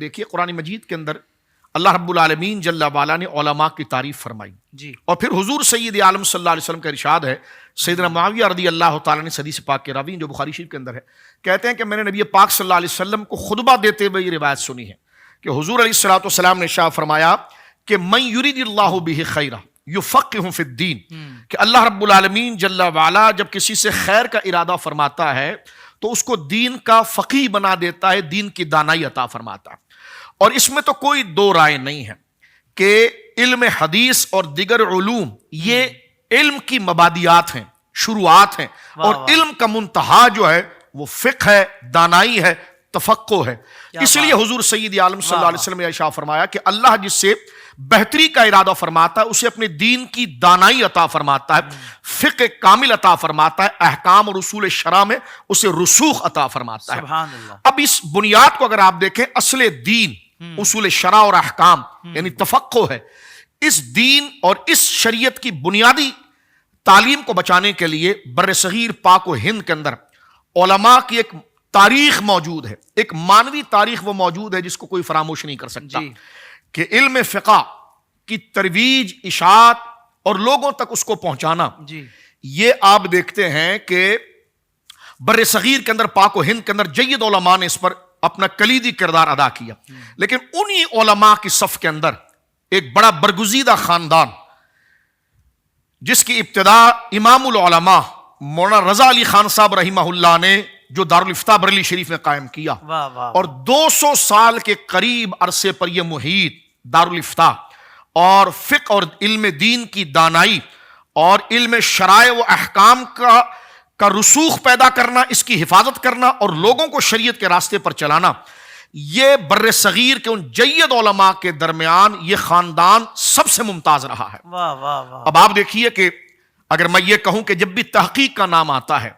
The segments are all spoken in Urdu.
دیکھیے قرآن مجید کے اندر اللہ رب العالمین جل وعلا نے علماء کی تعریف فرمائی جی، اور پھر حضور سید عالم صلی اللہ علیہ وسلم کا ارشاد ہے، سیدنا معاویہ رضی اللہ تعالیٰ نے حدیث پاک کے راوی جو بخاری شریف کے اندر ہے، کہتے ہیں کہ میں نے نبی پاک صلی اللہ علیہ وسلم کو خطبہ دیتے ہوئے یہ روایت سنی ہے کہ حضور علیہ الصلوۃ والسلام نے ارشاد فرمایا کہ من یرید اللہ بہ خیرا یفقہہ فی الدین، کہ اللہ رب العالمین جل وعلا جب کسی سے خیر کا ارادہ فرماتا ہے تو اس کو دین کا فقیہ بنا دیتا ہے، دین کی دانائی عطا فرماتا ہے۔ اور اس میں تو کوئی دو رائے نہیں ہے کہ علم حدیث اور دیگر علوم یہ علم کی مبادیات ہیں، شروعات ہیں، اور علم کا منتہا جو ہے وہ فقہ ہے، دانائی ہے، تفقہ ہے۔ اس لیے حضور سید عالم صلی اللہ علیہ وسلم نے ارشاد فرمایا کہ اللہ جس سے بہتری کا ارادہ فرماتا ہے اسے اپنے دین کی دانائی عطا فرماتا ہے، فقہ کامل عطا فرماتا ہے، احکام اور اصول شرع میں اسے رسوخ عطا فرماتا ہے۔ سبحان اللہ۔ اب اس بنیاد کو اگر آپ دیکھیں، اصل دین اصول شرع اور احکام یعنی تفقہ ہے۔ اس دین اور اس شریعت کی بنیادی تعلیم کو بچانے کے لیے بر صغیر پاک و ہند کے اندر علماء کی ایک تاریخ موجود ہے، ایک مانوی تاریخ وہ موجود ہے جس کو کوئی فراموش نہیں کر سکتا کہ علم فقہ کی ترویج، اشاعت اور لوگوں تک اس کو پہنچانا، یہ آپ دیکھتے ہیں کہ بر صغیر کے اندر پاک و ہند کے اندر جید علماء نے اس پر اپنا کلیدی کردار ادا کیا۔ لیکن انہی علماء کی صف کے اندر ایک بڑا برگزیدہ خاندان جس کی ابتدا امام العلماء مولانا رضا علی خان صاحب رحمہ اللہ نے جو دارالافتاء بریلی شریف میں قائم کیا، اور 200 سال کے قریب عرصے پر یہ محیط دارالافتاء اور فقہ اور علم دین کی دانائی اور علم شرائع و احکام کا رسوخ پیدا کرنا، اس کی حفاظت کرنا اور لوگوں کو شریعت کے راستے پر چلانا، یہ بر صغیر کے ان جید علماء کے درمیان یہ خاندان سب سے ممتاز رہا ہے۔ اب آپ دیکھیے کہ اگر میں یہ کہوں کہ جب بھی تحقیق کا نام آتا ہے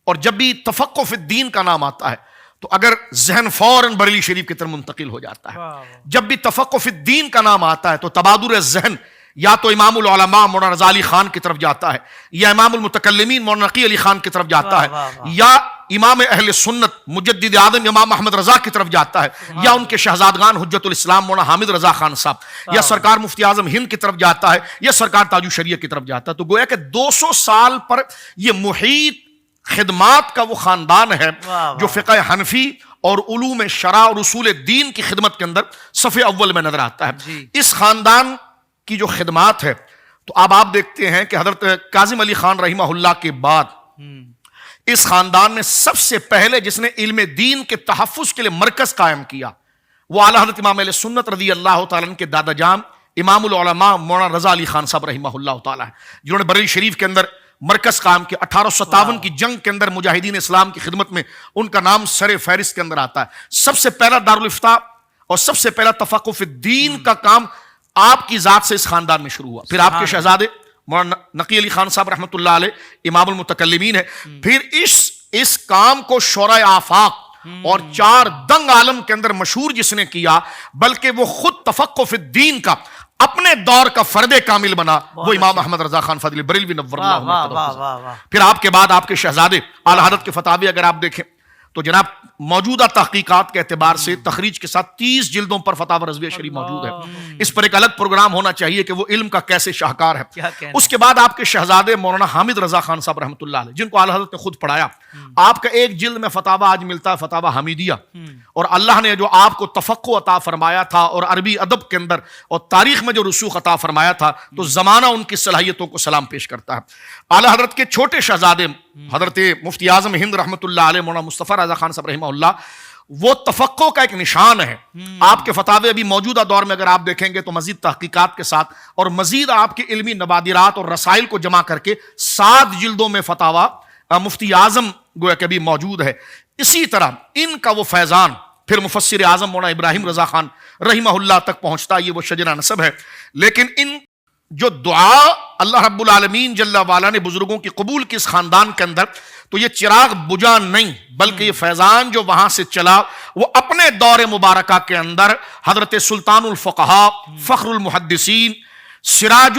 اور جب بھی تفقہ فی الدین کا نام آتا ہے تو اگر ذہن فوراً بریلی شریف کی طرف منتقل ہو جاتا ہے۔ جب بھی تفقہ فی الدین کا نام آتا ہے تو تبادر ذہن یا تو امام العلماء مولانا رضا علی خان کی طرف جاتا ہے، یا امام المتکلمین مولانا نقی علی خان کی طرف جاتا ہے، یا امام اہل سنت مجدد اعظم امام احمد رضا کی طرف جاتا ہے، یا ان کے شہزادگان حجت الاسلام مولانا حامد رضا خان صاحب، یا سرکار مفتی اعظم ہند کی طرف جاتا ہے، یا سرکار تاج الشریعہ کی طرف جاتا ہے۔ تو گویا کہ 200 سال پر یہ محیط خدمات کا وہ خاندان ہے جو فقہ حنفی اور علوم شرع اور اصول دین کی خدمت کے اندر صف اول میں نظر آتا ہے۔ اس خاندان کی جو خدمات ہے تو اب آپ دیکھتے ہیں کہ حضرت کاظم علی خان رحمہ اللہ کے بعد اس خاندان میں سب سے پہلے جس نے علم دین کے تحفظ کے لیے مرکز قائم کیا وہ اعلیٰ حضرت امام اہل سنت رضی اللہ تعالیٰ عنہ کے دادا جان امام العلماء مولانا رضا علی خان صاحب رحمہ اللہ تعالیٰ جنہوں نے بریلی شریف کے اندر مرکز قائم کیا۔ 1857 کی جنگ کے اندر مجاہدین اسلام کی خدمت میں ان کا نام سر فہرست کے اندر آتا ہے۔ سب سے پہلا دارالافتاء اور سب سے پہلا تفقہ فی الدین کا کام آپ کی ذات سے اس خاندان میں شروع ہوا۔ پھر آپ کے شہزادے مولانا نقی علی خان صاحب رحمۃ اللہ علیہ امام المتکلمین ہے۔ پھر اس کام کو شورائے آفاق اور 4 دنگ عالم کے اندر مشہور جس نے کیا، بلکہ وہ خود تفقہ فی الدین کا اپنے دور کا فرد کامل بنا، وہ امام احمد رضا خان فاضلی بریلوی نور اللہ تعالیٰ۔ پھر آپ کے بعد آپ کے شہزادے اعلیٰ حضرت کے فتاوی اگر آپ دیکھیں تو جناب موجودہ تحقیقات کے اعتبار سے تخریج کے ساتھ 30 جلدوں پر فتاوی رضویہ شریف موجود ہے۔ اس پر ایک الگ پروگرام ہونا چاہیے کہ وہ علم کا کیسے شاہکار ہے۔ اس کے بعد آپ کے شہزادے مولانا حامد رضا خان صاحب رحمۃ اللہ علیہ جن کو اعلیٰ حضرت نے خود پڑھایا، آپ کا ایک جلد میں فتاوی آج ملتا ہے، فتاوی حمیدیہ، اور اللہ نے جو آپ کو تفقہ عطا فرمایا تھا اور عربی ادب کے اندر اور تاریخ میں جو رسوخ عطا فرمایا تھا تو زمانہ ان کی صلاحیتوں کو سلام پیش کرتا ہے۔ اعلیٰ حضرت کے چھوٹے شہزادے حضرت مفتی اعظم ہند رحمۃ اللہ علیہ مولانا مصطفیٰ رضا خان صاحب رحمہ اللہ، وہ تفقہ کا ایک نشان ہے۔ آپ کے فتاوی ابھی موجودہ دور میں اگر آپ دیکھیں گے تو مزید تحقیقات کے ساتھ اور مزید آپ کے علمی نبادرات اور رسائل کو جمع کر کے 7 جلدوں میں فتاوی مفتی اعظم گویا کہ بھی موجود ہے۔ اسی طرح ان کا وہ فیضان پھر مفسر اعظم مولانا ابراہیم رضا خان رحمہ اللہ تک پہنچتا، یہ وہ شجرہ نسب ہے۔ لیکن ان جو دعا اللہ رب العالمین جل وعلا نے بزرگوں کی قبول کی اس خاندان کے اندر، تو یہ چراغ بجھا نہیں بلکہ یہ فیضان جو وہاں سے چلا وہ اپنے دور مبارکہ کے اندر حضرت سلطان الفقہاء، فخر المحدثین، سراج